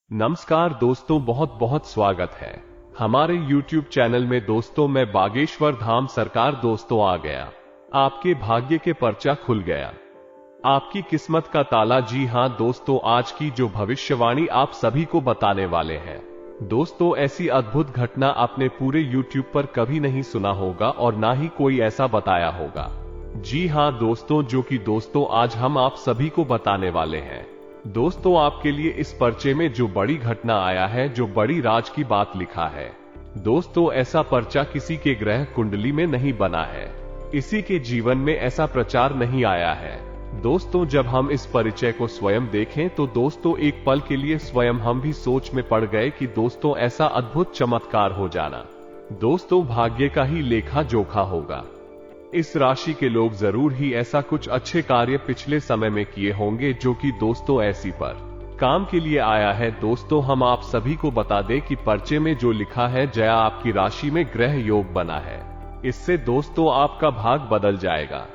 नमस्कार दोस्तों, बहुत बहुत स्वागत है हमारे YouTube चैनल में। दोस्तों मैं बागेश्वर धाम सरकार दोस्तों आ गया। आपके भाग्य के पर्चा खुल गया, आपकी किस्मत का ताला। जी हां दोस्तों, आज की जो भविष्यवाणी आप सभी को बताने वाले हैं दोस्तों, ऐसी अद्भुत घटना आपने पूरे YouTube पर कभी नहीं सुना होगा और ना ही कोई ऐसा बताया होगा। जी हां दोस्तों, जो कि दोस्तों आज हम आप सभी को बताने वाले हैं। दोस्तों आपके लिए इस पर्चे में जो बड़ी घटना आया है, जो बड़ी राज की बात लिखा है दोस्तों, ऐसा पर्चा किसी के ग्रह कुंडली में नहीं बना है, किसी के जीवन में ऐसा प्रचार नहीं आया है। दोस्तों जब हम इस परिचय को स्वयं देखें तो दोस्तों एक पल के लिए स्वयं हम भी सोच में पड़ गए कि दोस्तों ऐसा अद्भुत चमत्कार हो जाना दोस्तों भाग्य का ही लेखा जोखा होगा। इस राशि के लोग जरूर ही ऐसा कुछ अच्छे कार्य पिछले समय में किए होंगे, जो कि दोस्तों ऐसी पर काम के लिए आया है। दोस्तों हम आप सभी को बता दें कि पर्चे में जो लिखा है, जया आपकी राशि में ग्रह योग बना है, इससे दोस्तों आपका भाग बदल जाएगा।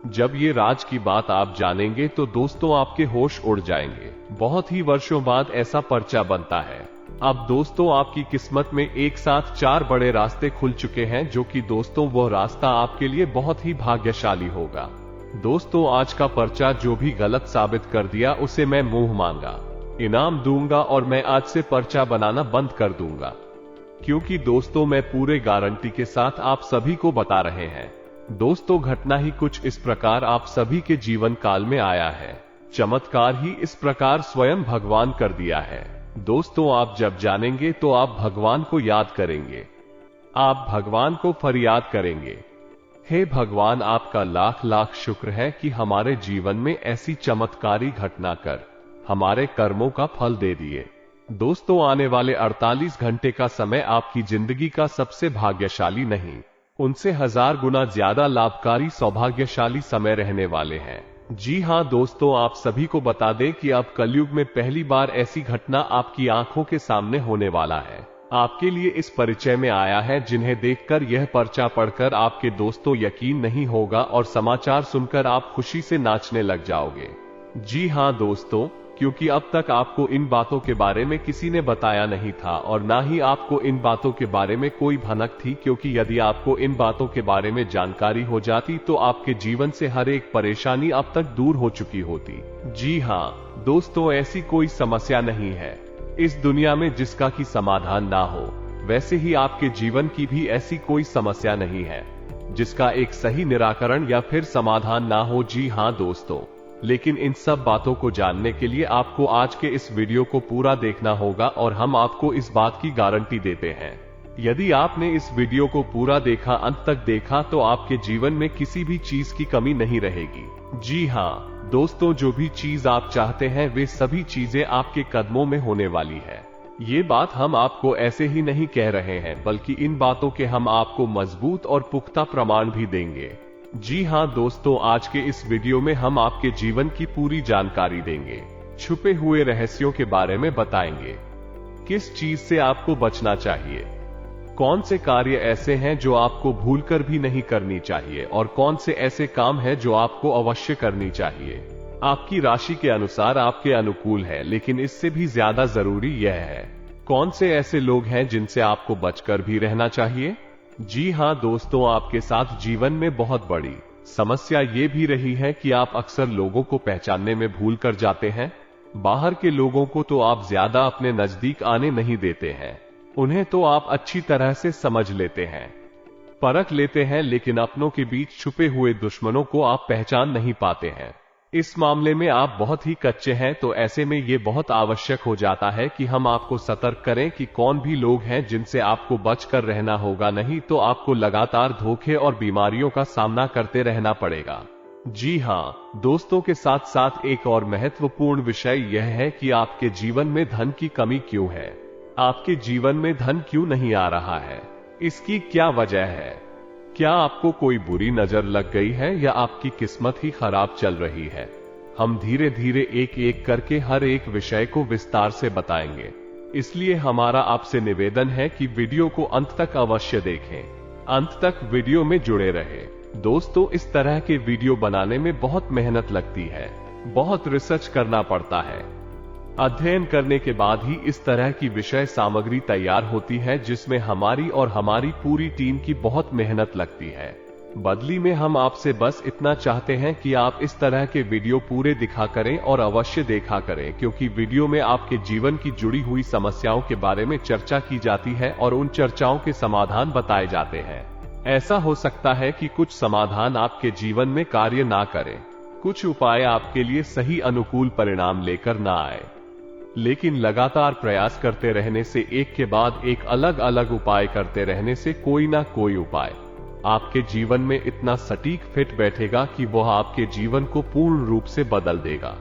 जब ये राज की बात आप जानेंगे तो दोस्तों आपके होश उड़ जाएंगे। बहुत ही वर्षों बाद ऐसा पर्चा बनता है। अब दोस्तों आपकी किस्मत में एक साथ 4 बड़े रास्ते खुल चुके हैं, जो कि दोस्तों वो रास्ता आपके लिए बहुत ही भाग्यशाली होगा। दोस्तों आज का पर्चा जो भी गलत साबित कर दिया उसे मैं मुंह मांगा इनाम दूंगा और मैं आज से पर्चा बनाना बंद कर दूंगा, क्योंकि दोस्तों मैं पूरे गारंटी के साथ आप सभी को बता रहे हैं। दोस्तों घटना ही कुछ इस प्रकार आप सभी के जीवन काल में आया है, चमत्कार ही इस प्रकार स्वयं भगवान कर दिया है। दोस्तों आप जब जानेंगे तो आप भगवान को याद करेंगे, आप भगवान को फरियाद करेंगे, हे भगवान आपका लाख लाख शुक्र है कि हमारे जीवन में ऐसी चमत्कारी घटना कर हमारे कर्मों का फल दे दिए। दोस्तों आने वाले 48 घंटे का समय आपकी जिंदगी का सबसे भाग्यशाली नहीं, उनसे 1000 गुना ज्यादा लाभकारी सौभाग्यशाली समय रहने वाले हैं। जी हां दोस्तों, आप सभी को बता दें कि अब कलयुग में पहली बार ऐसी घटना आपकी आंखों के सामने होने वाला है। आपके लिए इस परिचय में आया है, जिन्हें देखकर यह पर्चा पढ़कर आपके दोस्तों यकीन नहीं होगा और समाचार सुनकर आप खुशी से नाचने लग जाओगे। जी हां दोस्तों, क्योंकि अब तक आपको इन बातों के बारे में किसी ने बताया नहीं था और ना ही आपको इन बातों के बारे में कोई भनक थी, क्योंकि यदि आपको इन बातों के बारे में जानकारी हो जाती तो आपके जीवन से हर एक परेशानी अब तक दूर हो चुकी होती। जी हां दोस्तों, ऐसी कोई समस्या नहीं है इस दुनिया में जिसका की समाधान ना हो, वैसे ही आपके जीवन की भी ऐसी कोई समस्या नहीं है जिसका एक सही निराकरण या फिर समाधान ना हो। जी हां दोस्तों, लेकिन इन सब बातों को जानने के लिए आपको आज के इस वीडियो को पूरा देखना होगा और हम आपको इस बात की गारंटी देते हैं, यदि आपने इस वीडियो को पूरा देखा, अंत तक देखा, तो आपके जीवन में किसी भी चीज की कमी नहीं रहेगी। जी हां दोस्तों, जो भी चीज आप चाहते हैं वे सभी चीजें आपके कदमों में होने वाली है। ये बात हम आपको ऐसे ही नहीं कह रहे हैं, बल्कि इन बातों के हम आपको मजबूत और पुख्ता प्रमाण भी देंगे। जी हां दोस्तों, आज के इस वीडियो में हम आपके जीवन की पूरी जानकारी देंगे, छुपे हुए रहस्यों के बारे में बताएंगे, किस चीज से आपको बचना चाहिए, कौन से कार्य ऐसे हैं जो आपको भूलकर भी नहीं करनी चाहिए और कौन से ऐसे काम हैं जो आपको अवश्य करनी चाहिए। आपकी राशि के अनुसार आपके अनुकूल है, लेकिन इससे भी ज्यादा जरूरी यह है कौन से ऐसे लोग हैं जिनसे आपको बचकर भी रहना चाहिए। जी हां दोस्तों, आपके साथ जीवन में बहुत बड़ी समस्या ये भी रही है कि आप अक्सर लोगों को पहचानने में भूल कर जाते हैं। बाहर के लोगों को तो आप ज्यादा अपने नजदीक आने नहीं देते हैं, उन्हें तो आप अच्छी तरह से समझ लेते हैं, परख लेते हैं, लेकिन अपनों के बीच छुपे हुए दुश्मनों को आप पहचान नहीं पाते हैं। इस मामले में आप बहुत ही कच्चे हैं, तो ऐसे में ये बहुत आवश्यक हो जाता है कि हम आपको सतर्क करें कि कौन भी लोग हैं जिनसे आपको बचकर रहना होगा, नहीं तो आपको लगातार धोखे और बीमारियों का सामना करते रहना पड़ेगा। जी हां दोस्तों, के साथ साथ एक और महत्वपूर्ण विषय यह है कि आपके जीवन में धन की कमी क्यों है, आपके जीवन में धन क्यों नहीं आ रहा है, इसकी क्या वजह है। क्या आपको कोई बुरी नजर लग गई है या आपकी किस्मत ही खराब चल रही है। हम धीरे धीरे एक एक करके हर एक विषय को विस्तार से बताएंगे, इसलिए हमारा आपसे निवेदन है कि वीडियो को अंत तक अवश्य देखें, अंत तक वीडियो में जुड़े रहे। दोस्तों इस तरह के वीडियो बनाने में बहुत मेहनत लगती है, बहुत रिसर्च करना पड़ता है, अध्ययन करने के बाद ही इस तरह की विषय सामग्री तैयार होती है जिसमें हमारी और हमारी पूरी टीम की बहुत मेहनत लगती है। बदली में हम आपसे बस इतना चाहते हैं कि आप इस तरह के वीडियो पूरे दिखा करें और अवश्य देखा करें, क्योंकि वीडियो में आपके जीवन की जुड़ी हुई समस्याओं के बारे में चर्चा की जाती है और उन चर्चाओं के समाधान बताए जाते हैं। ऐसा हो सकता है कि कुछ समाधान आपके जीवन में कार्य ना करें, कुछ उपाय आपके लिए सही अनुकूल परिणाम लेकर ना आए, लेकिन लगातार प्रयास करते रहने से, एक के बाद एक अलग अलग उपाय करते रहने से कोई ना कोई उपाय आपके जीवन में इतना सटीक फिट बैठेगा कि वह आपके जीवन को पूर्ण रूप से बदल देगा।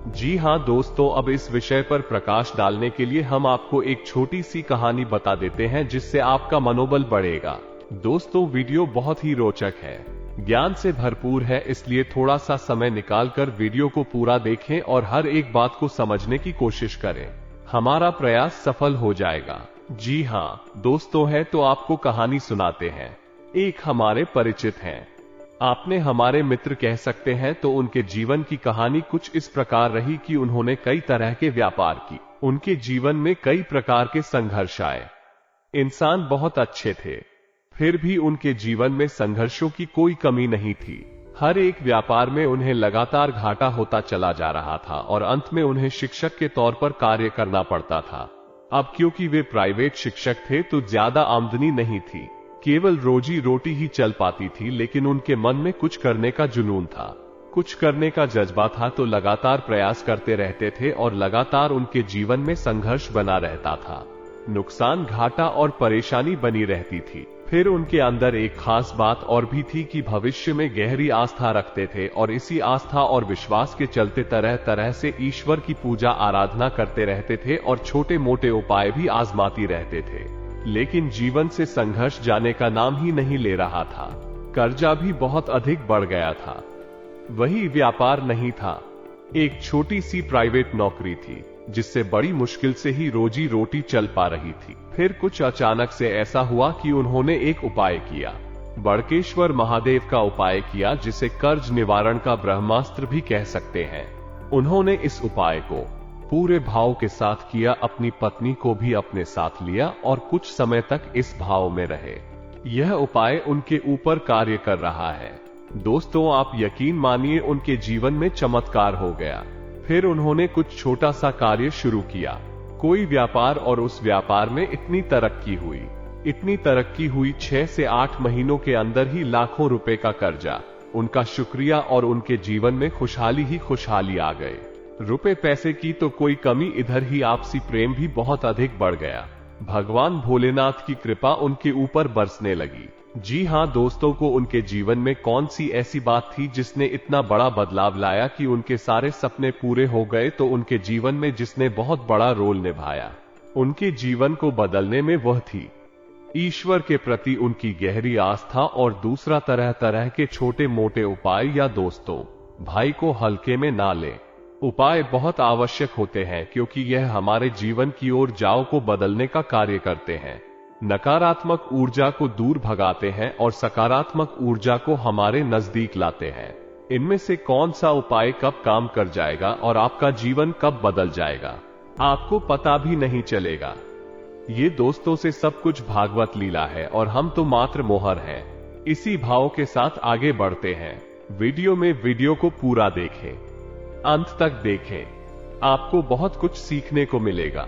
जी हां दोस्तों, अब इस विषय पर प्रकाश डालने के लिए हम आपको एक छोटी सी कहानी बता देते हैं जिससे आपका मनोबल बढ़ेगा। दोस्तों, वीडियो बहुत ही रोचक है, ज्ञान से भरपूर है, इसलिए थोड़ा सा समय निकालकर वीडियो को पूरा देखें और हर एक बात को समझने की कोशिश करें। हमारा प्रयास सफल हो जाएगा। जी हां दोस्तों, है तो आपको कहानी सुनाते हैं। एक हमारे परिचित हैं, आपने हमारे मित्र कह सकते हैं, तो उनके जीवन की कहानी कुछ इस प्रकार रही कि उन्होंने कई तरह के व्यापार की, उनके जीवन में कई प्रकार के संघर्ष आए। इंसान बहुत अच्छे थे, फिर भी उनके जीवन में संघर्षों की कोई कमी नहीं थी। हर एक व्यापार में उन्हें लगातार घाटा होता चला जा रहा था और अंत में उन्हें शिक्षक के तौर पर कार्य करना पड़ता था। अब क्योंकि वे प्राइवेट शिक्षक थे तो ज्यादा आमदनी नहीं थी, केवल रोजी रोटी ही चल पाती थी, लेकिन उनके मन में कुछ करने का जुनून था, कुछ करने का जज्बा था, तो लगातार प्रयास करते रहते थे और लगातार उनके जीवन में संघर्ष बना रहता था। नुकसान, घाटा और परेशानी बनी रहती थी। फिर उनके अंदर एक खास बात और भी थी कि भविष्य में गहरी आस्था रखते थे और इसी आस्था और विश्वास के चलते तरह तरह से ईश्वर की पूजा आराधना करते रहते थे और छोटे मोटे उपाय भी आजमाती रहते थे। लेकिन जीवन से संघर्ष जाने का नाम ही नहीं ले रहा था। कर्जा भी बहुत अधिक बढ़ गया था। वही व्यापार नहीं था, एक छोटी सी प्राइवेट नौकरी थी जिससे बड़ी मुश्किल से ही रोजी रोटी चल पा रही थी। फिर कुछ अचानक से ऐसा हुआ कि उन्होंने एक उपाय किया, बड़केश्वर महादेव का उपाय किया, जिसे कर्ज निवारण का ब्रह्मास्त्र भी कह सकते हैं। उन्होंने इस उपाय को पूरे भाव के साथ किया, अपनी पत्नी को भी अपने साथ लिया और कुछ समय तक इस भाव में रहे। यह उपाय उनके ऊपर कार्य कर रहा है। दोस्तों, आप यकीन मानिए, उनके जीवन में चमत्कार हो गया। फिर उन्होंने कुछ छोटा सा कार्य शुरू किया, कोई व्यापार, और उस व्यापार में इतनी तरक्की हुई 6 से 8 महीनों के अंदर ही लाखों रुपए का कर्जा, उनका शुक्रिया, और उनके जीवन में खुशहाली ही खुशहाली आ गए। रुपए पैसे की तो कोई कमी, इधर ही आपसी प्रेम भी बहुत अधिक बढ़ गया। भगवान भोलेनाथ की कृपा उनके ऊपर बरसने लगी। जी हां दोस्तों, को उनके जीवन में कौन सी ऐसी बात थी जिसने इतना बड़ा बदलाव लाया कि उनके सारे सपने पूरे हो गए? तो उनके जीवन में जिसने बहुत बड़ा रोल निभाया उनके जीवन को बदलने में, वह थी ईश्वर के प्रति उनकी गहरी आस्था, और दूसरा तरह तरह के छोटे मोटे उपाय। या दोस्तों, भाई को हल्के में ना लें, उपाय बहुत आवश्यक होते हैं, क्योंकि यह हमारे जीवन की ओर जाओ को बदलने का कार्य करते हैं, नकारात्मक ऊर्जा को दूर भगाते हैं और सकारात्मक ऊर्जा को हमारे नजदीक लाते हैं। इनमें से कौन सा उपाय कब काम कर जाएगा और आपका जीवन कब बदल जाएगा, आपको पता भी नहीं चलेगा। ये दोस्तों से सब कुछ भागवत लीला है और हम तो मात्र मोहर हैं। इसी भाव के साथ आगे बढ़ते हैं। वीडियो को पूरा देखें, अंत तक देखें, आपको बहुत कुछ सीखने को मिलेगा,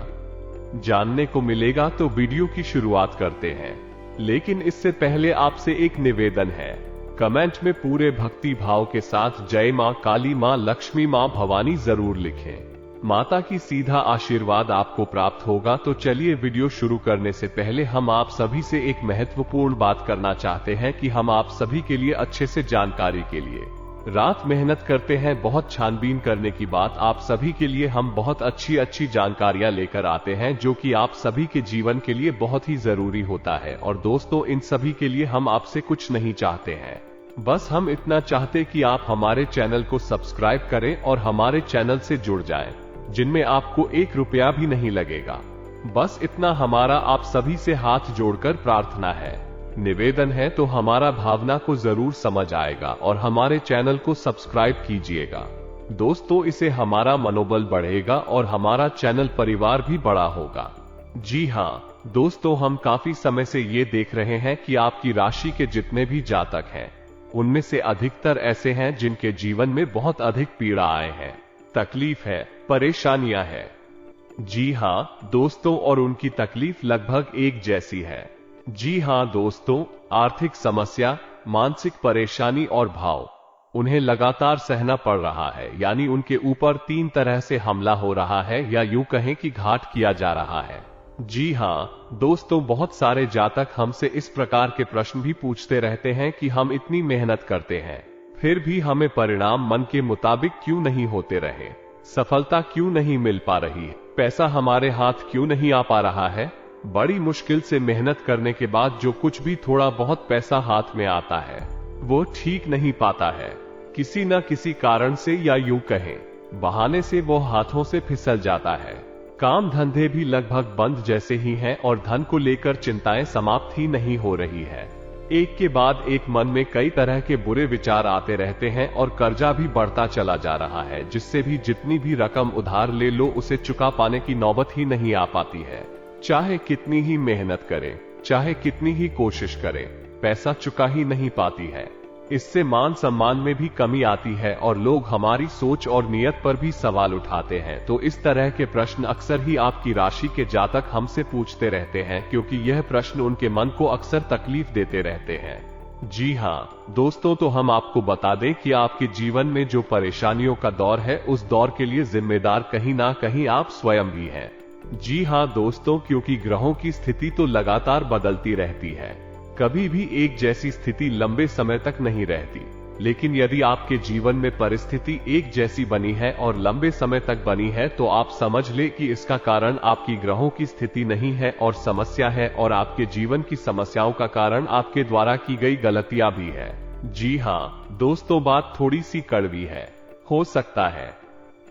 जानने को मिलेगा। तो वीडियो की शुरुआत करते हैं, लेकिन इससे पहले आपसे एक निवेदन है, कमेंट में पूरे भक्ति भाव के साथ जय मां काली, मां लक्ष्मी, मां भवानी जरूर लिखें। माता की सीधा आशीर्वाद आपको प्राप्त होगा। तो चलिए, वीडियो शुरू करने से पहले हम आप सभी से एक महत्वपूर्ण बात करना चाहते हैं कि हम आप सभी के लिए अच्छे से जानकारी के लिए रात मेहनत करते हैं। बहुत छानबीन करने की बात, आप सभी के लिए हम बहुत अच्छी जानकारियां लेकर आते हैं, जो कि आप सभी के जीवन के लिए बहुत ही जरूरी होता है। और दोस्तों, इन सभी के लिए हम आपसे कुछ नहीं चाहते हैं, बस हम इतना चाहते कि आप हमारे चैनल को सब्सक्राइब करें और हमारे चैनल से जुड़ जाएं, जिनमें आपको 1 रुपया भी नहीं लगेगा। बस इतना हमारा आप सभी से हाथ जोड़कर प्रार्थना है, निवेदन है। तो हमारा भावना को जरूर समझ आएगा और हमारे चैनल को सब्सक्राइब कीजिएगा। दोस्तों, इससे हमारा मनोबल बढ़ेगा और हमारा चैनल परिवार भी बड़ा होगा। जी हाँ दोस्तों, हम काफी समय से ये देख रहे हैं कि आपकी राशि के जितने भी जातक हैं, उनमें से अधिकतर ऐसे हैं जिनके जीवन में बहुत अधिक पीड़ाएं हैं, तकलीफ है, परेशानियां हैं। जी हाँ दोस्तों, और उनकी तकलीफ लगभग एक जैसी है। जी हाँ दोस्तों, आर्थिक समस्या, मानसिक परेशानी और भाव उन्हें लगातार सहना पड़ रहा है, यानी उनके ऊपर 3 तरह से हमला हो रहा है, या यूं कहें कि घात किया जा रहा है। जी हाँ दोस्तों, बहुत सारे जातक हमसे इस प्रकार के प्रश्न भी पूछते रहते हैं कि हम इतनी मेहनत करते हैं, फिर भी हमें परिणाम मन के मुताबिक क्यों नहीं होते रहे, सफलता क्यों नहीं मिल पा रही है, पैसा हमारे हाथ क्यों नहीं आ पा रहा है। बड़ी मुश्किल से मेहनत करने के बाद जो कुछ भी थोड़ा बहुत पैसा हाथ में आता है, वो ठीक नहीं पाता है। किसी न किसी कारण से, या यूं कहें बहाने से, वो हाथों से फिसल जाता है। काम धंधे भी लगभग बंद जैसे ही हैं और धन को लेकर चिंताएं समाप्त ही नहीं हो रही है। एक के बाद एक मन में कई तरह के बुरे विचार आते रहते हैं और कर्जा भी बढ़ता चला जा रहा है, जिससे भी जितनी भी रकम उधार ले लो उसे चुका पाने की नौबत ही नहीं आ पाती है। चाहे कितनी ही मेहनत करें, चाहे कितनी ही कोशिश करें, पैसा चुका ही नहीं पाती है। इससे मान सम्मान में भी कमी आती है और लोग हमारी सोच और नियत पर भी सवाल उठाते हैं। तो इस तरह के प्रश्न अक्सर ही आपकी राशि के जातक हमसे पूछते रहते हैं, क्योंकि यह प्रश्न उनके मन को अक्सर तकलीफ देते रहते हैं। जी हाँ दोस्तों, तो हम आपको बता दें कि आपके जीवन में जो परेशानियों का दौर है, उस दौर के लिए जिम्मेदार कहीं ना कहीं आप स्वयं भी हैं। जी हाँ दोस्तों, क्योंकि ग्रहों की स्थिति तो लगातार बदलती रहती है, कभी भी एक जैसी स्थिति लंबे समय तक नहीं रहती। लेकिन यदि आपके जीवन में परिस्थिति एक जैसी बनी है और लंबे समय तक बनी है, तो आप समझ ले कि इसका कारण आपकी ग्रहों की स्थिति नहीं है और समस्या है, और आपके जीवन की समस्याओं का कारण आपके द्वारा की गई गलतियां भी है। जी हाँ दोस्तों, बात थोड़ी सी कड़वी है, हो सकता है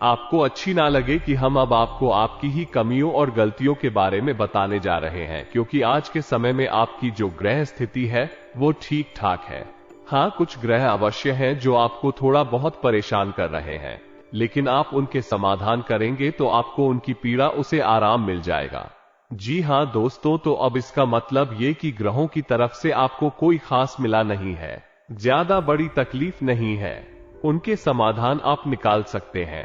आपको अच्छी ना लगे कि हम अब आपको आपकी ही कमियों और गलतियों के बारे में बताने जा रहे हैं, क्योंकि आज के समय में आपकी जो ग्रह स्थिति है वो ठीक ठाक है। हाँ, कुछ ग्रह अवश्य हैं जो आपको थोड़ा बहुत परेशान कर रहे हैं, लेकिन आप उनके समाधान करेंगे तो आपको उनकी पीड़ा उसे आराम मिल जाएगा। जी हाँ दोस्तों, तो अब इसका मतलब ये कि ग्रहों की तरफ से आपको कोई खास मिला नहीं है, ज्यादा बड़ी तकलीफ नहीं है, उनके समाधान आप निकाल सकते हैं।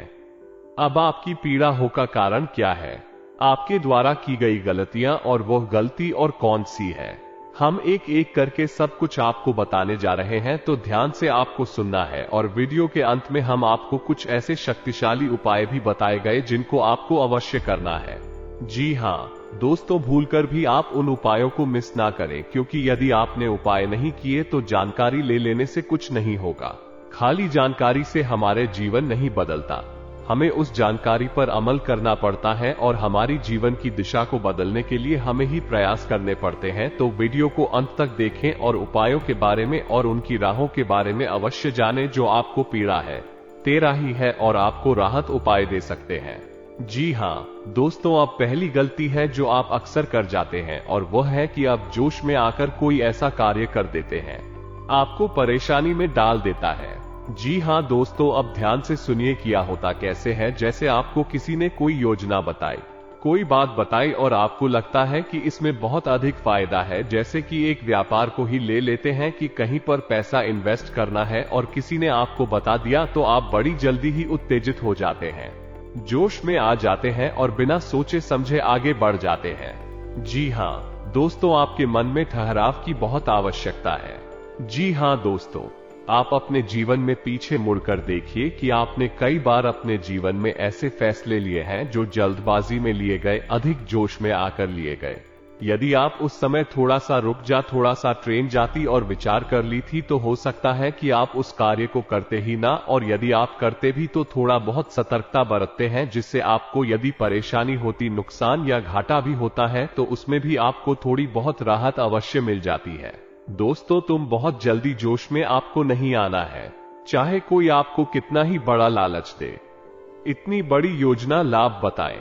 अब आपकी पीड़ा हो का कारण क्या है, आपके द्वारा की गई गलतियां, और वह गलती और कौन सी है, हम एक एक करके सब कुछ आपको बताने जा रहे हैं। तो ध्यान से आपको सुनना है, और वीडियो के अंत में हम आपको कुछ ऐसे शक्तिशाली उपाय भी बताए गए जिनको आपको अवश्य करना है। जी हाँ दोस्तों, भूलकर भी आप उन उपायों को मिस ना करें, क्योंकि यदि आपने उपाय नहीं किए तो जानकारी ले लेने से कुछ नहीं होगा। खाली जानकारी से हमारे जीवन नहीं बदलता, हमें उस जानकारी पर अमल करना पड़ता है, और हमारी जीवन की दिशा को बदलने के लिए हमें ही प्रयास करने पड़ते हैं। तो वीडियो को अंत तक देखें और उपायों के बारे में और उनकी राहों के बारे में अवश्य जानें। जो आपको पीड़ा है, तेरा ही है, और आपको राहत उपाय दे सकते हैं। जी हाँ दोस्तों, अब पहली गलती है जो आप अक्सर कर जाते हैं, और वह है कि आप जोश में आकर कोई ऐसा कार्य कर देते हैं, आपको परेशानी में डाल देता है। जी हाँ दोस्तों, अब ध्यान से सुनिए किया होता कैसे है। जैसे आपको किसी ने कोई योजना बताई, कोई बात बताई, और आपको लगता है कि इसमें बहुत अधिक फायदा है। जैसे कि एक व्यापार को ही ले लेते हैं कि कहीं पर पैसा इन्वेस्ट करना है, और किसी ने आपको बता दिया, तो आप बड़ी जल्दी ही उत्तेजित हो जाते हैं, जोश में आ जाते हैं और बिना सोचे समझे आगे बढ़ जाते हैं। जी हाँ दोस्तों, आपके मन में ठहराव की बहुत आवश्यकता है। जी हाँ दोस्तों, आप अपने जीवन में पीछे मुड़कर देखिए कि आपने कई बार अपने जीवन में ऐसे फैसले लिए हैं जो जल्दबाजी में लिए गए, अधिक जोश में आकर लिए गए। यदि आप उस समय थोड़ा सा रुक जा, थोड़ा सा ट्रेन जाती और विचार कर ली थी, तो हो सकता है कि आप उस कार्य को करते ही ना, और यदि आप करते भी तो थोड़ा बहुत सतर्कता बरतते हैं, जिससे आपको यदि परेशानी होती, नुकसान या घाटा भी होता है, तो उसमें भी आपको थोड़ी बहुत राहत अवश्य मिल जाती है। दोस्तों, तुम बहुत जल्दी जोश में आपको नहीं आना है, चाहे कोई आपको कितना ही बड़ा लालच दे, इतनी बड़ी योजना लाभ बताए,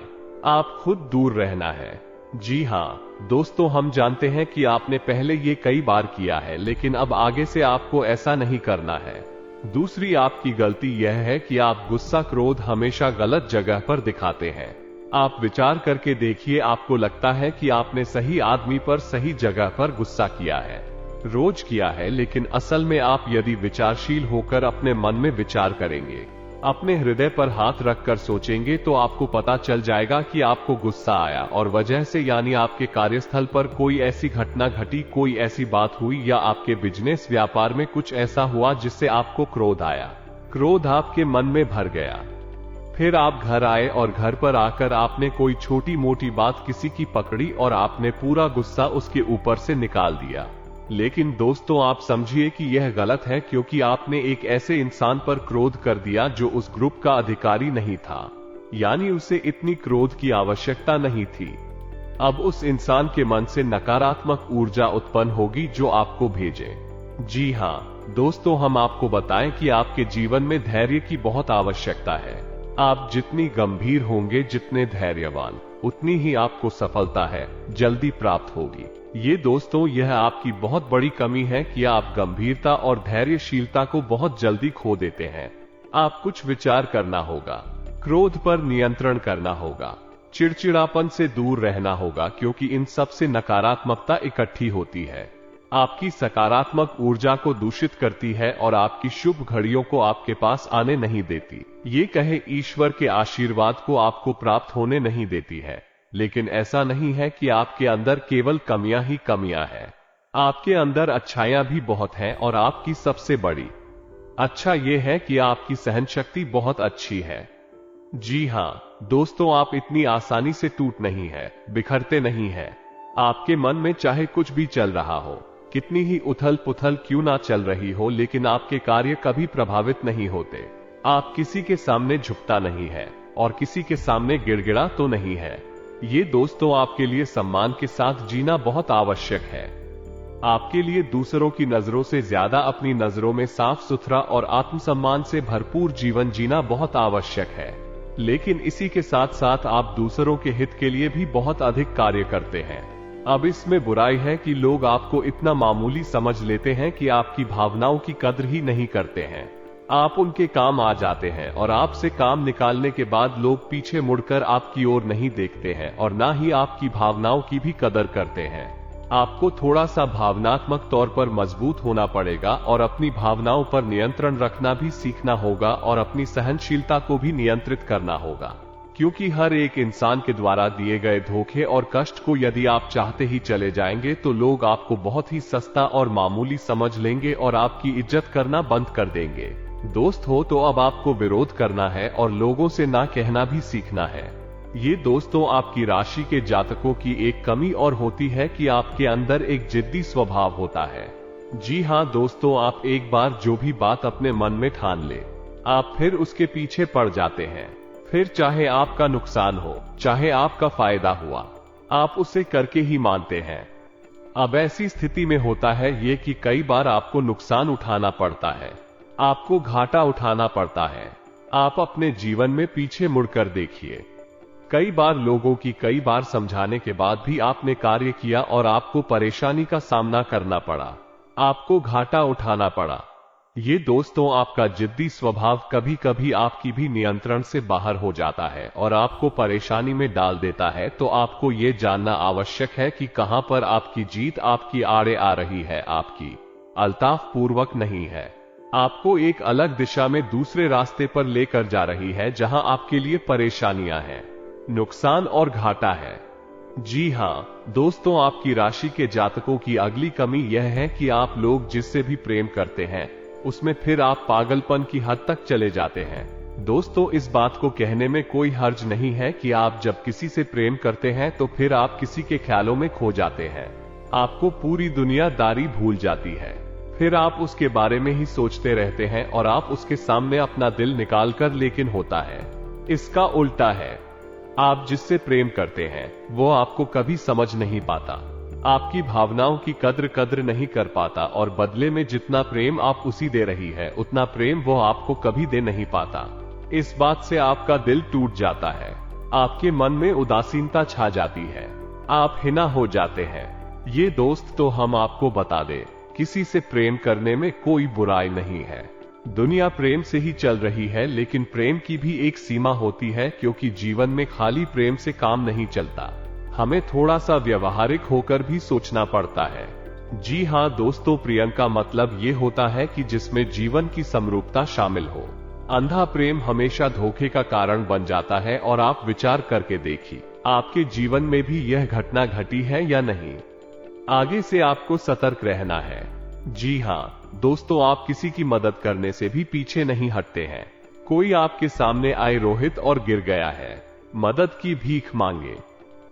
आप खुद दूर रहना है। जी हाँ दोस्तों, हम जानते हैं कि आपने पहले ये कई बार किया है, लेकिन अब आगे से आपको ऐसा नहीं करना है। दूसरी आपकी गलती यह है कि आप गुस्सा क्रोध हमेशा गलत जगह पर दिखाते हैं। आप विचार करके देखिए, आपको लगता है कि आपने सही आदमी पर सही जगह पर गुस्सा किया है, रोज किया है, लेकिन असल में आप यदि विचारशील होकर अपने मन में विचार करेंगे, अपने हृदय पर हाथ रखकर सोचेंगे, तो आपको पता चल जाएगा कि आपको गुस्सा आया और वजह से, यानी आपके कार्यस्थल पर कोई ऐसी घटना घटी, कोई ऐसी बात हुई, या आपके बिजनेस व्यापार में कुछ ऐसा हुआ जिससे आपको क्रोध आया। क्रोध आपके मन में भर गया। फिर आप घर आए और घर पर आकर आपने कोई छोटी मोटी बात किसी की पकड़ी और आपने पूरा गुस्सा उसके ऊपर से निकाल दिया। लेकिन दोस्तों, आप समझिए कि यह गलत है, क्योंकि आपने एक ऐसे इंसान पर क्रोध कर दिया जो उस ग्रुप का अधिकारी नहीं था, यानी उसे इतनी क्रोध की आवश्यकता नहीं थी। अब उस इंसान के मन से नकारात्मक ऊर्जा उत्पन्न होगी जो आपको भेजे। जी हाँ दोस्तों, हम आपको बताएं कि आपके जीवन में धैर्य की बहुत आवश्यकता है। आप जितनी गंभीर होंगे, जितने धैर्यवान, उतनी ही आपको सफलता है जल्दी प्राप्त होगी। ये दोस्तों, यह आपकी बहुत बड़ी कमी है कि आप गंभीरता और धैर्यशीलता को बहुत जल्दी खो देते हैं। आप कुछ विचार करना होगा, क्रोध पर नियंत्रण करना होगा, चिड़चिड़ापन से दूर रहना होगा, क्योंकि इन सब से नकारात्मकता इकट्ठी होती है, आपकी सकारात्मक ऊर्जा को दूषित करती है और आपकी शुभ घड़ियों को आपके पास आने नहीं देती। ये कहे ईश्वर के आशीर्वाद को आपको प्राप्त होने नहीं देती है। लेकिन ऐसा नहीं है कि आपके अंदर केवल कमियां ही कमियां हैं। आपके अंदर अच्छाइयां भी बहुत हैं और आपकी सबसे बड़ी अच्छा यह है कि आपकी सहनशक्ति बहुत अच्छी है। जी हां दोस्तों, आप इतनी आसानी से टूट नहीं है, बिखरते नहीं है। आपके मन में चाहे कुछ भी चल रहा हो, कितनी ही उथल पुथल क्यों ना चल रही हो, लेकिन आपके कार्य कभी प्रभावित नहीं होते। आप किसी के सामने झुकता नहीं है और किसी के सामने गिड़गिड़ा तो नहीं है। ये दोस्तों, आपके लिए सम्मान के साथ जीना बहुत आवश्यक है। आपके लिए दूसरों की नजरों से ज्यादा अपनी नजरों में साफ सुथरा और आत्मसम्मान से भरपूर जीवन जीना बहुत आवश्यक है। लेकिन इसी के साथ साथ आप दूसरों के हित के लिए भी बहुत अधिक कार्य करते हैं। अब इसमें बुराई है कि लोग आपको इतना मामूली समझ लेते हैं कि आपकी भावनाओं की कद्र ही नहीं करते हैं। आप उनके काम आ जाते हैं और आपसे काम निकालने के बाद लोग पीछे मुड़कर आपकी ओर नहीं देखते हैं और ना ही आपकी भावनाओं की भी कदर करते हैं। आपको थोड़ा सा भावनात्मक तौर पर मजबूत होना पड़ेगा और अपनी भावनाओं पर नियंत्रण रखना भी सीखना होगा और अपनी सहनशीलता को भी नियंत्रित करना होगा, क्योंकि हर एक इंसान के द्वारा दिए गए धोखे और कष्ट को यदि आप चाहते ही चले जाएंगे तो लोग आपको बहुत ही सस्ता और मामूली समझ लेंगे और आपकी इज्जत करना बंद कर देंगे। दोस्त हो तो अब आपको विरोध करना है और लोगों से ना कहना भी सीखना है। ये दोस्तों, आपकी राशि के जातकों की एक कमी और होती है कि आपके अंदर एक जिद्दी स्वभाव होता है। जी हां दोस्तों, आप एक बार जो भी बात अपने मन में ठान ले, आप फिर उसके पीछे पड़ जाते हैं। फिर चाहे आपका नुकसान हो, चाहे आपका फायदा हुआ, आप उसे करके ही मानते हैं। अब ऐसी स्थिति में होता है ये कि कई बार आपको नुकसान उठाना पड़ता है, आपको घाटा उठाना पड़ता है। आप अपने जीवन में पीछे मुड़कर देखिए, कई बार लोगों की कई बार समझाने के बाद भी आपने कार्य किया और आपको परेशानी का सामना करना पड़ा, आपको घाटा उठाना पड़ा। ये दोस्तों, आपका जिद्दी स्वभाव कभी कभी आपकी भी नियंत्रण से बाहर हो जाता है और आपको परेशानी में डाल देता है। तो आपको ये जानना आवश्यक है कि कहां पर आपकी जीत आपकी आड़े आ रही है, आपकी अल्ताफ पूर्वक नहीं है, आपको एक अलग दिशा में दूसरे रास्ते पर लेकर जा रही है जहां आपके लिए परेशानियां हैं, नुकसान और घाटा है। जी हां दोस्तों, आपकी राशि के जातकों की अगली कमी यह है कि आप लोग जिससे भी प्रेम करते हैं उसमें फिर आप पागलपन की हद तक चले जाते हैं। दोस्तों, इस बात को कहने में कोई हर्ज नहीं है कि आप जब किसी से प्रेम करते हैं तो फिर आप किसी के ख्यालों में खो जाते हैं, आपको पूरी दुनियादारी भूल जाती है, फिर आप उसके बारे में ही सोचते रहते हैं और आप उसके सामने अपना दिल निकाल कर, लेकिन होता है इसका उल्टा है। आप जिससे प्रेम करते हैं वो आपको कभी समझ नहीं पाता, आपकी भावनाओं की कद्र नहीं कर पाता और बदले में जितना प्रेम आप उसी दे रही है उतना प्रेम वो आपको कभी दे नहीं पाता। इस बात से आपका दिल टूट जाता है, आपके मन में उदासीनता छा जाती है, आप हिना हो जाते हैं। ये दोस्त तो हम आपको बता दें, किसी से प्रेम करने में कोई बुराई नहीं है। दुनिया प्रेम से ही चल रही है, लेकिन प्रेम की भी एक सीमा होती है, क्योंकि जीवन में खाली प्रेम से काम नहीं चलता। हमें थोड़ा सा व्यवहारिक होकर भी सोचना पड़ता है। जी हाँ दोस्तों, प्रियम का मतलब ये होता है कि जिसमें जीवन की समरूपता शामिल हो। अंधा प्रेम हमेशा धोखे का कारण बन जाता है, और आप विचार करके देखिए आपके जीवन में भी यह घटना घटी है या नहीं। आगे से आपको सतर्क रहना है। जी हाँ दोस्तों, आप किसी की मदद करने से भी पीछे नहीं हटते हैं। कोई आपके सामने आए रोहित और गिर गया है, मदद की भीख मांगे,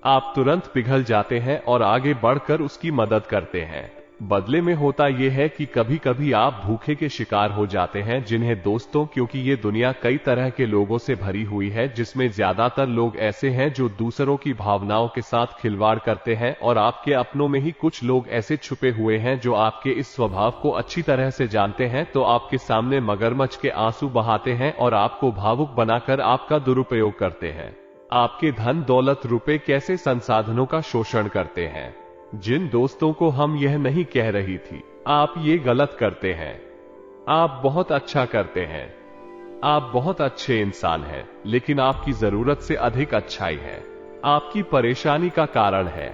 आप तुरंत पिघल जाते हैं और आगे बढ़कर उसकी मदद करते हैं। बदले में होता यह है कि कभी कभी आप भूखे के शिकार हो जाते हैं, जिन्हें दोस्तों, क्योंकि ये दुनिया कई तरह के लोगों से भरी हुई है, जिसमें ज्यादातर लोग ऐसे हैं जो दूसरों की भावनाओं के साथ खिलवाड़ करते हैं, और आपके अपनों में ही कुछ लोग ऐसे छुपे हुए हैं जो आपके इस स्वभाव को अच्छी तरह से जानते हैं, तो आपके सामने मगरमच्छ के आंसू बहाते हैं और आपको भावुक बनाकर आपका दुरुपयोग करते हैं। आपके धन दौलत रुपए कैसे संसाधनों का शोषण करते हैं। जिन दोस्तों को हम यह नहीं कह रही थी, आप ये गलत करते हैं। आप बहुत अच्छा करते हैं, आप बहुत अच्छे इंसान हैं, लेकिन आपकी जरूरत से अधिक अच्छाई है आपकी परेशानी का कारण है।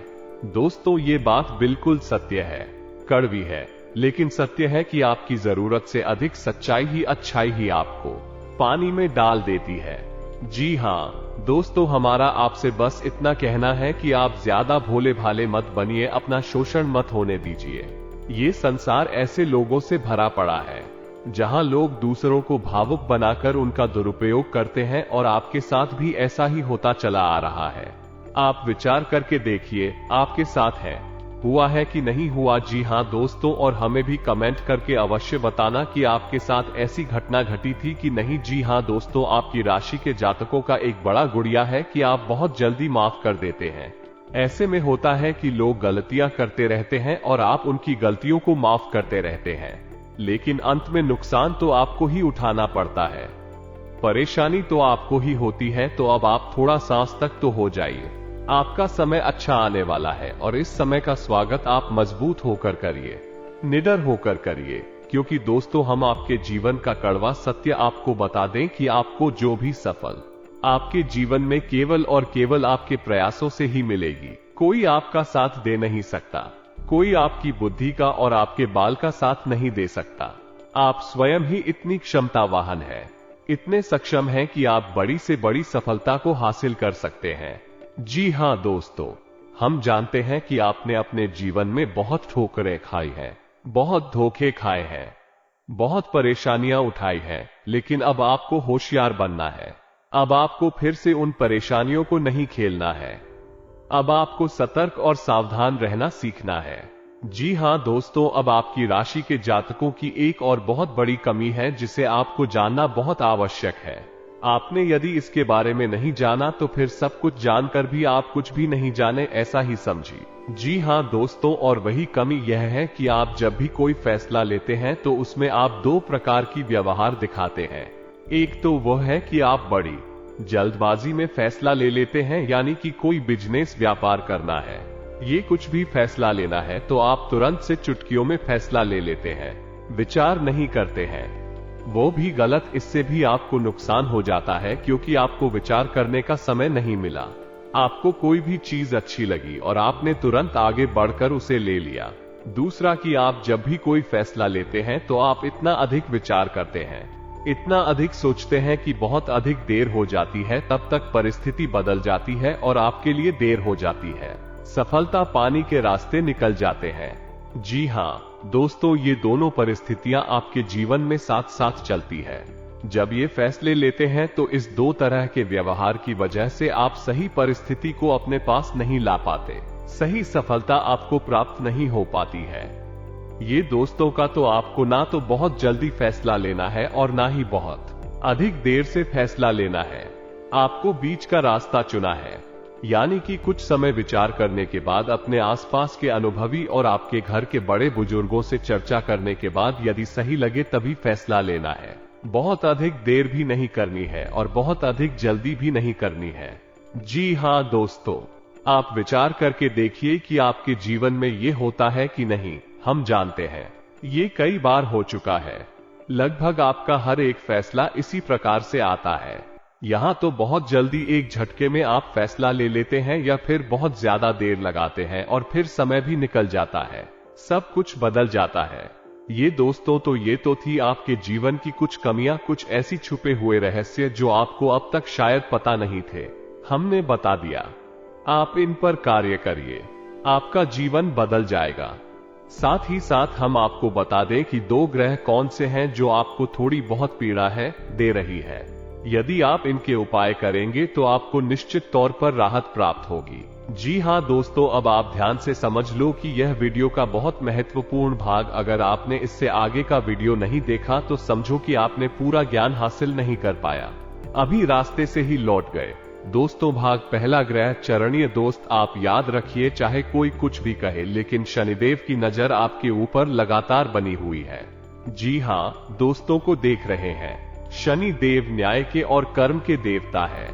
दोस्तों, ये बात बिल्कुल सत्य है, कड़वी है, लेकिन सत्य है कि आपकी जरूरत से अधिक सच्चाई ही अच्छाई ही आपको पानी में डाल देती है। जी हाँ दोस्तों, हमारा आपसे बस इतना कहना है कि आप ज्यादा भोले भाले मत बनिए, अपना शोषण मत होने दीजिए। ये संसार ऐसे लोगों से भरा पड़ा है जहां लोग दूसरों को भावुक बनाकर उनका दुरुपयोग करते हैं, और आपके साथ भी ऐसा ही होता चला आ रहा है। आप विचार करके देखिए, आपके साथ है, हुआ है कि नहीं हुआ। जी हाँ दोस्तों, और हमें भी कमेंट करके अवश्य बताना कि आपके साथ ऐसी घटना घटी थी कि नहीं। जी हाँ दोस्तों, आपकी राशि के जातकों का एक बड़ा गुड़िया है कि आप बहुत जल्दी माफ कर देते हैं। ऐसे में होता है कि लोग गलतियां करते रहते हैं और आप उनकी गलतियों को माफ करते रहते हैं, लेकिन अंत में नुकसान तो आपको ही उठाना पड़ता है, परेशानी तो आपको ही होती है। तो अब आप थोड़ा सांस तक तो हो जाइए, आपका समय अच्छा आने वाला है, और इस समय का स्वागत आप मजबूत होकर करिए, निडर होकर करिए, क्योंकि दोस्तों हम आपके जीवन का कड़वा सत्य आपको बता दें कि आपको जो भी सफल आपके जीवन में केवल और केवल आपके प्रयासों से ही मिलेगी। कोई आपका साथ दे नहीं सकता, कोई आपकी बुद्धि का और आपके बाल का साथ नहीं दे सकता। आप स्वयं ही इतनी क्षमतावान है, इतने सक्षम हैं कि आप बड़ी से बड़ी सफलता को हासिल कर सकते हैं। जी हाँ दोस्तों, हम जानते हैं कि आपने अपने जीवन में बहुत ठोकरें खाई हैं, बहुत धोखे खाए हैं, बहुत परेशानियां उठाई हैं, लेकिन अब आपको होशियार बनना है। अब आपको फिर से उन परेशानियों को नहीं खेलना है, अब आपको सतर्क और सावधान रहना सीखना है। जी हाँ दोस्तों, अब आपकी राशि के जातकों की एक और बहुत बड़ी कमी है जिसे आपको जानना बहुत आवश्यक है। आपने यदि इसके बारे में नहीं जाना तो फिर सब कुछ जानकर भी आप कुछ भी नहीं जाने, ऐसा ही समझिए। जी हाँ दोस्तों, और वही कमी यह है कि आप जब भी कोई फैसला लेते हैं तो उसमें आप दो प्रकार की व्यवहार दिखाते हैं। एक तो वह है कि आप बड़ी जल्दबाजी में फैसला ले लेते हैं, यानी कि कोई बिजनेस व्यापार करना है, ये कुछ भी फैसला लेना है तो आप तुरंत से चुटकियों में फैसला ले लेते हैं, विचार नहीं करते हैं। वो भी गलत, इससे भी आपको नुकसान हो जाता है, क्योंकि आपको विचार करने का समय नहीं मिला। आपको कोई भी चीज अच्छी लगी और आपने तुरंत आगे बढ़कर उसे ले लिया। दूसरा कि आप जब भी कोई फैसला लेते हैं तो आप इतना अधिक विचार करते हैं, इतना अधिक सोचते हैं कि बहुत अधिक देर हो जाती है, तब तक परिस्थिति बदल जाती है और आपके लिए देर हो जाती है, सफलता पाने के रास्ते निकल जाते हैं। जी हाँ दोस्तों, ये दोनों परिस्थितियां आपके जीवन में साथ साथ चलती है। जब ये फैसले लेते हैं तो इस दो तरह के व्यवहार की वजह से आप सही परिस्थिति को अपने पास नहीं ला पाते, सही सफलता आपको प्राप्त नहीं हो पाती है। ये दोस्तों का तो आपको ना तो बहुत जल्दी फैसला लेना है और ना ही बहुत अधिक देर से फैसला लेना है। आपको बीच का रास्ता चुना है, यानी कि कुछ समय विचार करने के बाद अपने आसपास के अनुभवी और आपके घर के बड़े बुजुर्गों से चर्चा करने के बाद यदि सही लगे तभी फैसला लेना है। बहुत अधिक देर भी नहीं करनी है और बहुत अधिक जल्दी भी नहीं करनी है। जी हाँ दोस्तों, आप विचार करके देखिए कि आपके जीवन में ये होता है कि नहीं। हम जानते हैं ये कई बार हो चुका है, लगभग आपका हर एक फैसला इसी प्रकार से आता है। यहाँ तो बहुत जल्दी एक झटके में आप फैसला ले लेते हैं या फिर बहुत ज्यादा देर लगाते हैं और फिर समय भी निकल जाता है, सब कुछ बदल जाता है। ये दोस्तों ये तो थी आपके जीवन की कुछ कमियां, कुछ ऐसी छुपे हुए रहस्य जो आपको अब तक शायद पता नहीं थे, हमने बता दिया। आप इन पर कार्य करिए, आपका जीवन बदल जाएगा। साथ ही साथ हम आपको बता दें कि 2 ग्रह कौन से हैं जो आपको थोड़ी बहुत पीड़ा दे रही है। यदि आप इनके उपाय करेंगे तो आपको निश्चित तौर पर राहत प्राप्त होगी। जी हां दोस्तों, अब आप ध्यान से समझ लो कि यह वीडियो का बहुत महत्वपूर्ण भाग, अगर आपने इससे आगे का वीडियो नहीं देखा तो समझो कि आपने पूरा ज्ञान हासिल नहीं कर पाया, अभी रास्ते से ही लौट गए। दोस्तों, भाग पहला, ग्रह चरणीय। दोस्त आप याद रखिए, चाहे कोई कुछ भी कहे, लेकिन शनिदेव की नजर आपके ऊपर लगातार बनी हुई है। जी हां दोस्तों को देख रहे हैं, शनि देव न्याय के और कर्म के देवता है।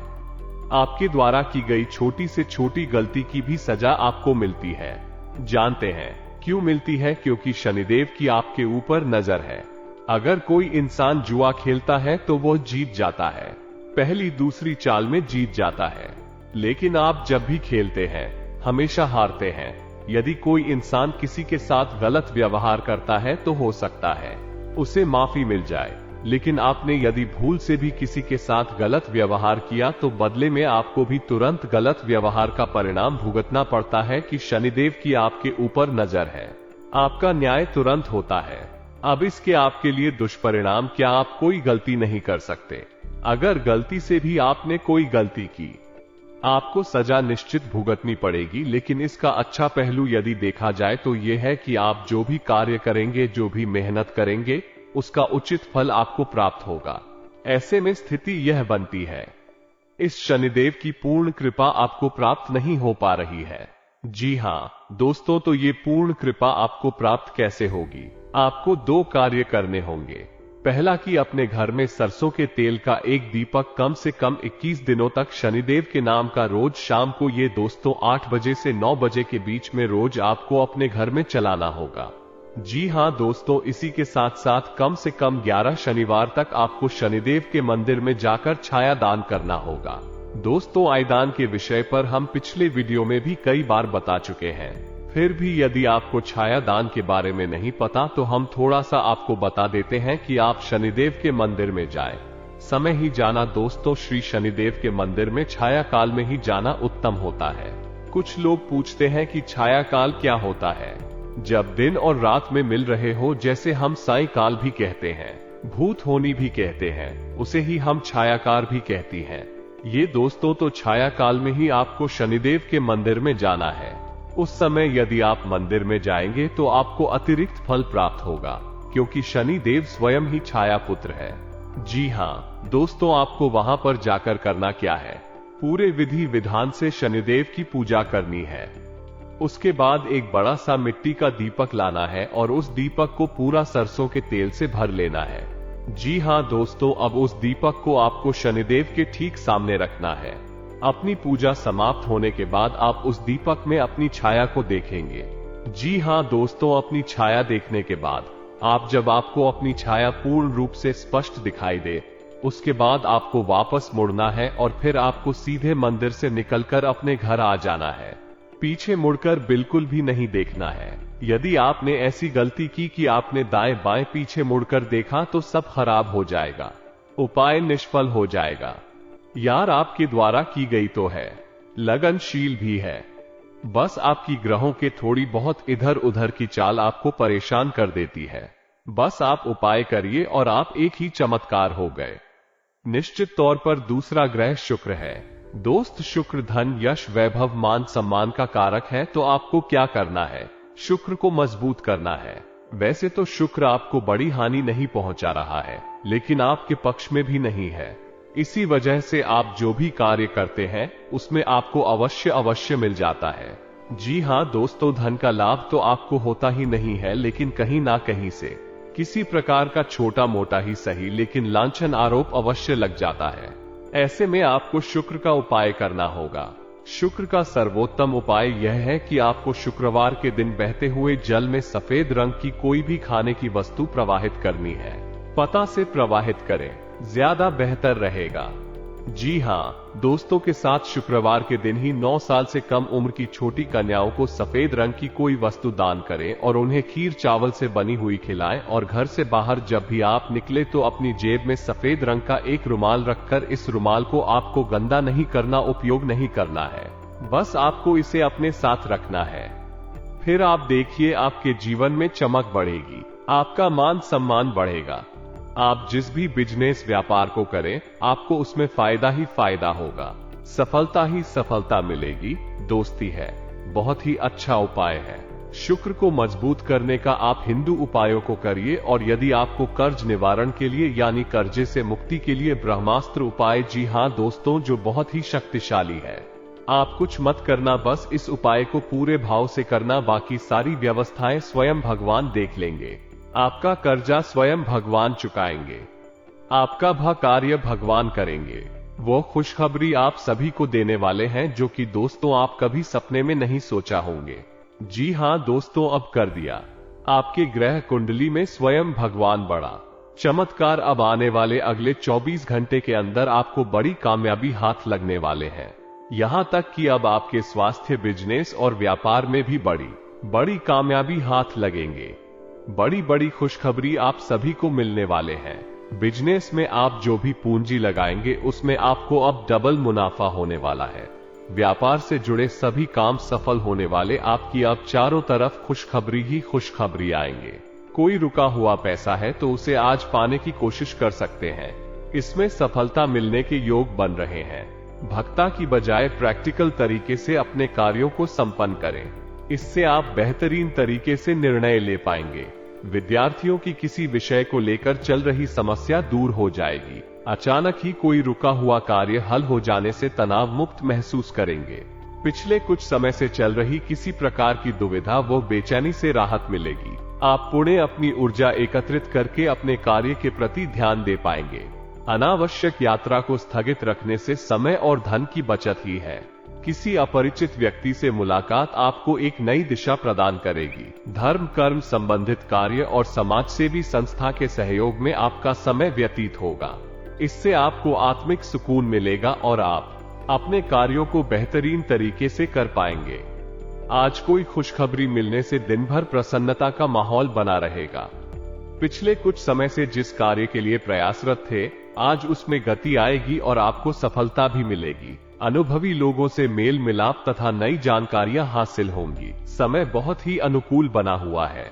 आपके द्वारा की गई छोटी से छोटी गलती की भी सजा आपको मिलती है। जानते हैं क्यों मिलती है? क्योंकि शनिदेव की आपके ऊपर नजर है। अगर कोई इंसान जुआ खेलता है तो वह जीत जाता है, पहली दूसरी चाल में जीत जाता है, लेकिन आप जब भी खेलते हैं हमेशा हारते हैं। यदि कोई इंसान किसी के साथ गलत व्यवहार करता है तो हो सकता है उसे माफी मिल जाए, लेकिन आपने यदि भूल से भी किसी के साथ गलत व्यवहार किया तो बदले में आपको भी तुरंत गलत व्यवहार का परिणाम भुगतना पड़ता है कि शनिदेव की आपके ऊपर नजर है। आपका न्याय तुरंत होता है। अब इसके आपके लिए दुष्परिणाम क्या? आप कोई गलती नहीं कर सकते। अगर गलती से भी आपने कोई गलती की, आपको सजा निश्चित भुगतनी पड़ेगी, लेकिन इसका अच्छा पहलू यदि देखा जाए तो यह है कि आप जो भी कार्य करेंगे, जो भी मेहनत करेंगे, उसका उचित फल आपको प्राप्त होगा। ऐसे में स्थिति यह बनती है, इस शनिदेव की पूर्ण कृपा आपको प्राप्त नहीं हो पा रही है। जी हां दोस्तों, तो ये पूर्ण कृपा आपको प्राप्त कैसे होगी? आपको 2 कार्य करने होंगे। पहला कि अपने घर में सरसों के तेल का एक दीपक कम से कम 21 दिनों तक शनिदेव के नाम का रोज शाम को, ये दोस्तों 8 बजे से 9 बजे के बीच में रोज आपको अपने घर में चलाना होगा। जी हां दोस्तों, इसी के साथ साथ कम से कम 11 शनिवार तक आपको शनिदेव के मंदिर में जाकर छाया दान करना होगा। दोस्तों, आयदान के विषय पर हम पिछले वीडियो में भी कई बार बता चुके हैं, फिर भी यदि आपको छाया दान के बारे में नहीं पता तो हम थोड़ा सा आपको बता देते हैं कि आप शनिदेव के मंदिर में जाएं। समय ही जाना दोस्तों, श्री शनिदेव के मंदिर में छाया काल में ही जाना उत्तम होता है। कुछ लोग पूछते हैं कि छाया काल क्या होता है? जब दिन और रात में मिल रहे हो, जैसे हम साई काल भी कहते हैं, भूत होनी भी कहते हैं, उसे ही हम छायाकार भी कहती हैं। ये दोस्तों तो छाया काल में ही आपको शनिदेव के मंदिर में जाना है। उस समय यदि आप मंदिर में जाएंगे तो आपको अतिरिक्त फल प्राप्त होगा, क्योंकि शनि देव स्वयं ही छाया पुत्र है। जी हां दोस्तों, आपको वहां पर जाकर करना क्या है? पूरे विधि विधान से शनिदेव की पूजा करनी है। उसके बाद एक बड़ा सा मिट्टी का दीपक लाना है और उस दीपक को पूरा सरसों के तेल से भर लेना है। जी हां दोस्तों, अब उस दीपक को आपको शनिदेव के ठीक सामने रखना है। अपनी पूजा समाप्त होने के बाद आप उस दीपक में अपनी छाया को देखेंगे। जी हां दोस्तों, अपनी छाया देखने के बाद जब आपको अपनी छाया पूर्ण रूप से स्पष्ट दिखाई दे, उसके बाद आपको वापस मुड़ना है और फिर आपको सीधे मंदिर से निकलकर अपने घर आ जाना है। पीछे मुड़कर बिल्कुल भी नहीं देखना है। यदि आपने ऐसी गलती की कि आपने दाएं बाएं पीछे मुड़कर देखा तो सब खराब हो जाएगा, उपाय निष्फल हो जाएगा। यार, आपके द्वारा की गई तो है, लगनशील भी है, बस आपकी ग्रहों के थोड़ी बहुत इधर उधर की चाल आपको परेशान कर देती है। बस आप उपाय करिए और आप एक ही चमत्कार हो गए। निश्चित तौर पर दूसरा ग्रह शुक्र है। दोस्त, शुक्र धन, यश, वैभव, मान सम्मान का कारक है, तो आपको क्या करना है? शुक्र को मजबूत करना है। वैसे तो शुक्र आपको बड़ी हानि नहीं पहुंचा रहा है, लेकिन आपके पक्ष में भी नहीं है। इसी वजह से आप जो भी कार्य करते हैं उसमें आपको अवश्य मिल जाता है। जी हां दोस्तों, धन का लाभ तो आपको होता ही नहीं है, लेकिन कहीं ना कहीं से किसी प्रकार का छोटा मोटा ही सही, लेकिन लांछन आरोप अवश्य लग जाता है। ऐसे में आपको शुक्र का उपाय करना होगा। शुक्र का सर्वोत्तम उपाय यह है कि आपको शुक्रवार के दिन बहते हुए जल में सफेद रंग की कोई भी खाने की वस्तु प्रवाहित करनी है। पता से प्रवाहित करें, ज्यादा बेहतर रहेगा। जी हाँ दोस्तों, के साथ शुक्रवार के दिन ही 9 साल से कम उम्र की छोटी कन्याओं को सफेद रंग की कोई वस्तु दान करें और उन्हें खीर चावल से बनी हुई खिलाएं। और घर से बाहर जब भी आप निकले तो अपनी जेब में सफेद रंग का एक रुमाल रखकर, इस रुमाल को आपको गंदा नहीं करना, उपयोग नहीं करना है, बस आपको इसे अपने साथ रखना है। फिर आप देखिए आपके जीवन में चमक बढ़ेगी, आपका मान सम्मान बढ़ेगा। आप जिस भी बिजनेस व्यापार को करें, आपको उसमें फायदा ही फायदा होगा, सफलता ही सफलता मिलेगी। दोस्ती है, बहुत ही अच्छा उपाय है। शुक्र को मजबूत करने का आप हिंदू उपायों को करिए। और यदि आपको कर्ज निवारण के लिए यानी कर्जे से मुक्ति के लिए ब्रह्मास्त्र उपाय, जी हाँ दोस्तों, जो बहुत ही शक्तिशाली है। आप कुछ मत करना, बस इस उपाय को पूरे भाव से करना, बाकी सारी व्यवस्थाएं स्वयं भगवान देख लेंगे। आपका कर्जा स्वयं भगवान चुकाएंगे, आपका भा कार्य भगवान करेंगे। वो खुशखबरी आप सभी को देने वाले हैं जो कि दोस्तों आप कभी सपने में नहीं सोचा होंगे। जी हाँ दोस्तों, अब कर दिया। आपके ग्रह कुंडली में स्वयं भगवान बड़ा चमत्कार। अब आने वाले अगले 24 घंटे के अंदर आपको बड़ी कामयाबी हाथ लगने वाले हैं। यहां तक कि अब आपके स्वास्थ्य, बिजनेस और व्यापार में भी बड़ी कामयाबी हाथ लगेंगे। बड़ी बड़ी खुशखबरी आप सभी को मिलने वाले हैं। बिजनेस में आप जो भी पूंजी लगाएंगे उसमें आपको अब डबल मुनाफा होने वाला है। व्यापार से जुड़े सभी काम सफल होने वाले। आपकी अब चारों तरफ खुशखबरी ही खुशखबरी आएंगे। कोई रुका हुआ पैसा है तो उसे आज पाने की कोशिश कर सकते हैं, इसमें सफलता मिलने के योग बन रहे हैं। भक्ता की बजाय प्रैक्टिकल तरीके से अपने कार्यों को संपन्न करें, इससे आप बेहतरीन तरीके से निर्णय ले पाएंगे। विद्यार्थियों की किसी विषय को लेकर चल रही समस्या दूर हो जाएगी। अचानक ही कोई रुका हुआ कार्य हल हो जाने से तनाव मुक्त महसूस करेंगे। पिछले कुछ समय से चल रही किसी प्रकार की दुविधा व बेचैनी से राहत मिलेगी। आप पुणे अपनी ऊर्जा एकत्रित करके अपने कार्य के प्रति ध्यान दे पाएंगे। अनावश्यक यात्रा को स्थगित रखने से समय और धन की बचत ही है। किसी अपरिचित व्यक्ति से मुलाकात आपको एक नई दिशा प्रदान करेगी। धर्म कर्म संबंधित कार्य और समाज सेवी संस्था के सहयोग में आपका समय व्यतीत होगा। इससे आपको आत्मिक सुकून मिलेगा और आप अपने कार्यों को बेहतरीन तरीके से कर पाएंगे। आज कोई खुशखबरी मिलने से दिन भर प्रसन्नता का माहौल बना रहेगा। पिछले कुछ समय से जिस कार्य के लिए प्रयासरत थे, आज उसमें गति आएगी और आपको सफलता भी मिलेगी। अनुभवी लोगों से मेल मिलाप तथा नई जानकारियां हासिल होंगी। समय बहुत ही अनुकूल बना हुआ है।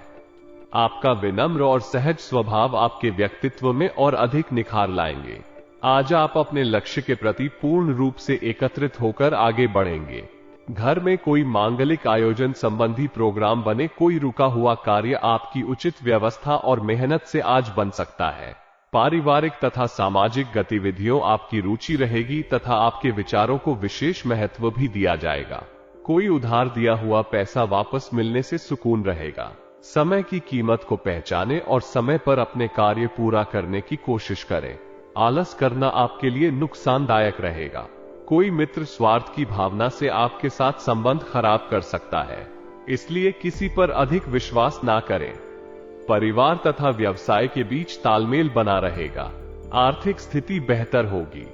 आपका विनम्र और सहज स्वभाव आपके व्यक्तित्व में और अधिक निखार लाएंगे। आज आप अपने लक्ष्य के प्रति पूर्ण रूप से एकत्रित होकर आगे बढ़ेंगे। घर में कोई मांगलिक आयोजन संबंधी प्रोग्राम बने, कोई रुका हुआ कार्य आपकी उचित व्यवस्था और मेहनत से आज बन सकता है। पारिवारिक तथा सामाजिक गतिविधियों आपकी रुचि रहेगी तथा आपके विचारों को विशेष महत्व भी दिया जाएगा। कोई उधार दिया हुआ पैसा वापस मिलने से सुकून रहेगा। समय की कीमत को पहचानें और समय पर अपने कार्य पूरा करने की कोशिश करें। आलस करना आपके लिए नुकसानदायक रहेगा। कोई मित्र स्वार्थ की भावना से आपके साथ संबंध खराब कर सकता है, इसलिए किसी पर अधिक विश्वास ना करें। परिवार तथा व्यवसाय के बीच तालमेल बना रहेगा। आर्थिक स्थिति बेहतर होगी।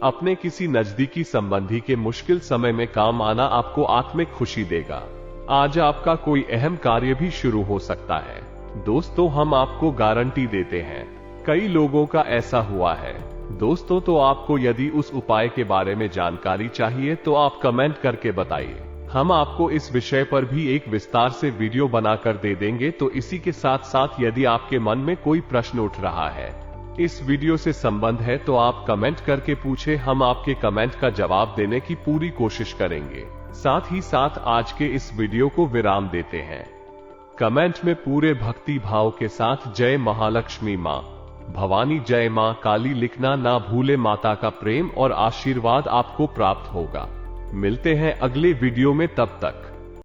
अपने किसी नजदीकी संबंधी के मुश्किल समय में काम आना आपको आत्मिक खुशी देगा। आज आपका कोई अहम कार्य भी शुरू हो सकता है। दोस्तों, हम आपको गारंटी देते हैं, कई लोगों का ऐसा हुआ है। दोस्तों, तो आपको यदि उस उपाय के बारे में जानकारी चाहिए तो आप कमेंट करके बताइए। हम आपको इस विषय पर भी एक विस्तार से वीडियो बनाकर दे देंगे। तो इसी के साथ साथ यदि आपके मन में कोई प्रश्न उठ रहा है, इस वीडियो से संबंध है, तो आप कमेंट करके पूछे, हम आपके कमेंट का जवाब देने की पूरी कोशिश करेंगे। साथ ही साथ आज के इस वीडियो को विराम देते हैं। कमेंट में पूरे भक्ति भाव के साथ जय महालक्ष्मी मां भवानी, जय मां काली लिखना ना भूले। माता का प्रेम और आशीर्वाद आपको प्राप्त होगा। मिलते हैं अगले वीडियो में, तब तक